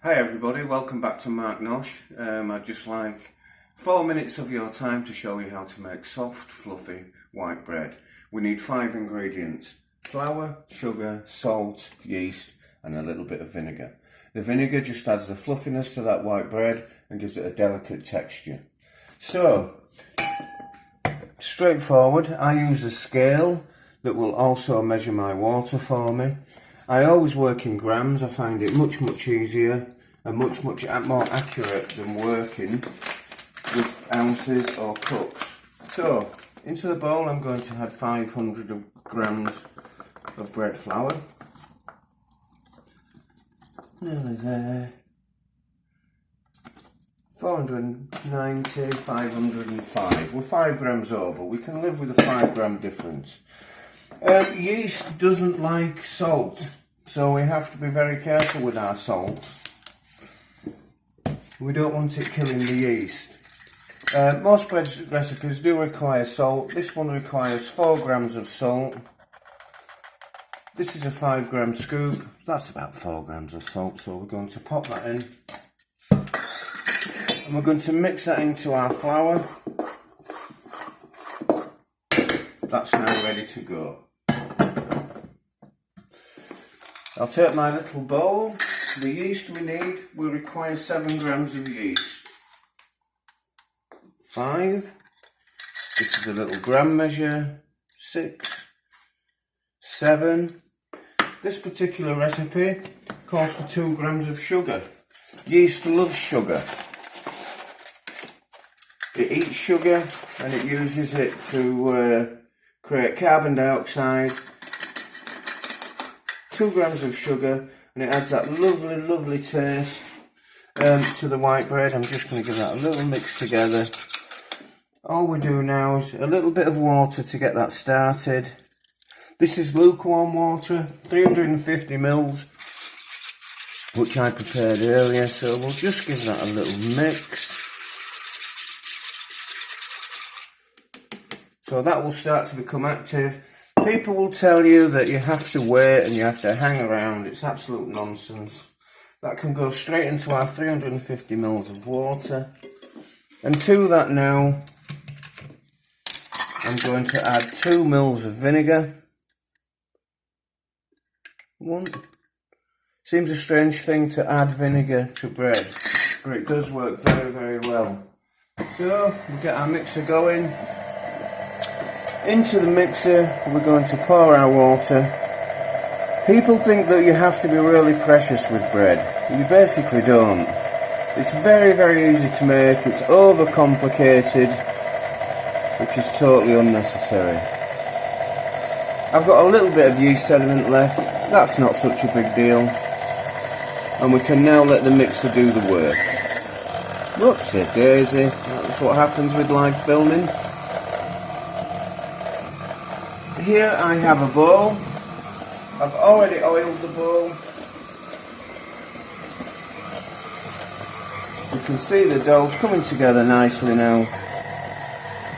Hi everybody, welcome back to Mark Nosh. I'd just like 4 minutes of your time to show you how to make soft, fluffy white bread. We need 5 ingredients: flour, sugar, salt, yeast and a little bit of vinegar. The vinegar just adds the fluffiness to that white bread and gives it a delicate texture. So, straightforward, I use a scale that will also measure my water for me. I always work in grams. I find it much easier and much more accurate than working with ounces or cups. So, into the bowl I'm going to add 500 grams of bread flour. Nearly there. 490, 505. We're 5 grams over. We can live with a 5 gram difference. Yeast doesn't like salt, so we have to be very careful with our salt. We don't want it killing the yeast. Most bread recipes do require salt. This one requires 4 grams of salt. This is a 5 gram scoop. That's about 4 grams of salt, so we're going to pop that in. And we're going to mix that into our flour. That's now ready to go. I'll take my little bowl. The yeast we require 7 grams of yeast. 5. This is a little gram measure. 6. 7. This particular recipe calls for 2 grams of sugar. Yeast loves sugar. It eats sugar and it uses it to create carbon dioxide. 2 grams of sugar, and it adds that lovely taste to the white bread. I'm just going to give that a little mix together. All we do now is a little bit of water to get that started. This is lukewarm water, 350 mils, which I prepared earlier, so we'll just give that a little mix. So that will start to become active. People will tell you that you have to wait and you have to hang around. It's absolute nonsense. That can go straight into our 350 mils of water. And to that now, I'm going to add 2 mils of vinegar. 1. Seems a strange thing to add vinegar to bread, but it does work very well. So, we get our mixer going. Into the mixer we're going to pour our water. People think that you have to be really precious with bread. You basically don't. It's very easy to make. It's overcomplicated, which is totally unnecessary. I've got a little bit of yeast sediment left. That's not such a big deal. And we can now let the mixer do the work. Whoopsie daisy. That's what happens with live filming. Here I have a bowl. I've already oiled the bowl. You can see the dough's coming together nicely now.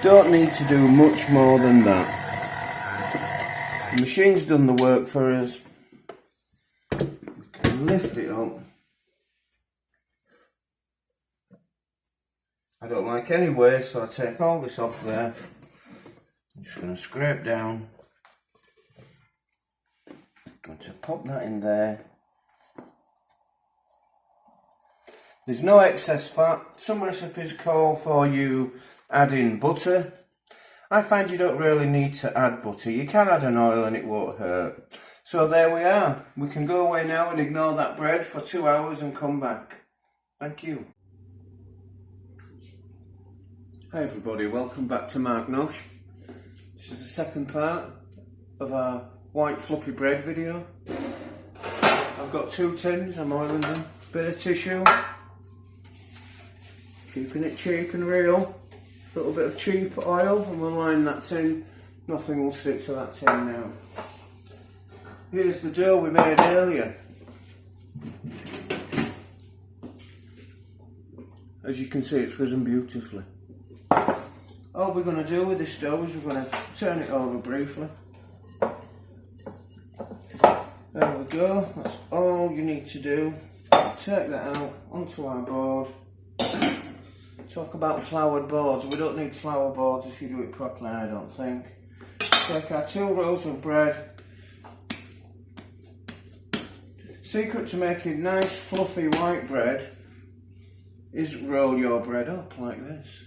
Don't need to do much more than that. The machine's done the work for us. We can lift it up. I don't like any waste, so I take all this off there. I'm just going to scrape down. Going to pop that in there. There's no excess fat. Some recipes call for you adding butter. I find you don't really need to add butter. You can add an oil and it won't hurt. So there we are. We can go away now and ignore that bread for 2 hours and come back. Thank you. Hi everybody, welcome back to Mark Nosh. This is the second part of our white fluffy bread video. I've got 2 tins, I'm oiling them. Bit of tissue. Keeping it cheap and real. A little bit of cheap oil and we'll line that tin. Nothing will stick to that tin now. Here's the dough we made earlier. As you can see, it's risen beautifully. All we're going to do with this dough is we're going to turn it over briefly. There we go, that's all you need to do. take that out onto our board. Talk about floured boards. We don't need flour boards if you do it properly, I don't think. Take our 2 rolls of bread. Secret to making nice fluffy white bread is roll your bread up like this.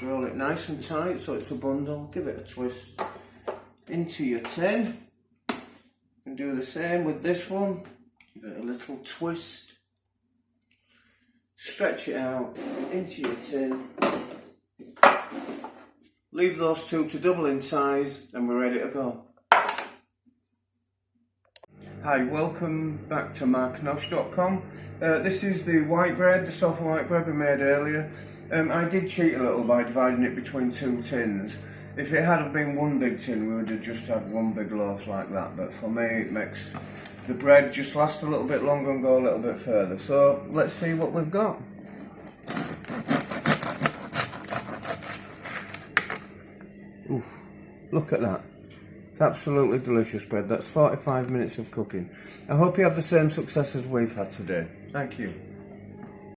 Roll it nice and tight so it's a bundle. Give it a twist into your tin. And do the same with this one. Give it a little twist. Stretch it out into your tin. Leave those 2 to double in size and we're ready to go. Hi, welcome back to marknosh.com. This is the white bread, the soft white bread we made earlier. I did cheat a little by dividing it between 2 tins. If it had been 1 big tin, we would have just had 1 big loaf like that. But for me, it makes the bread just last a little bit longer and go a little bit further. So let's see what we've got. Oof, look at that. It's absolutely delicious bread. That's 45 minutes of cooking. I hope you have the same success as we've had today. Thank you.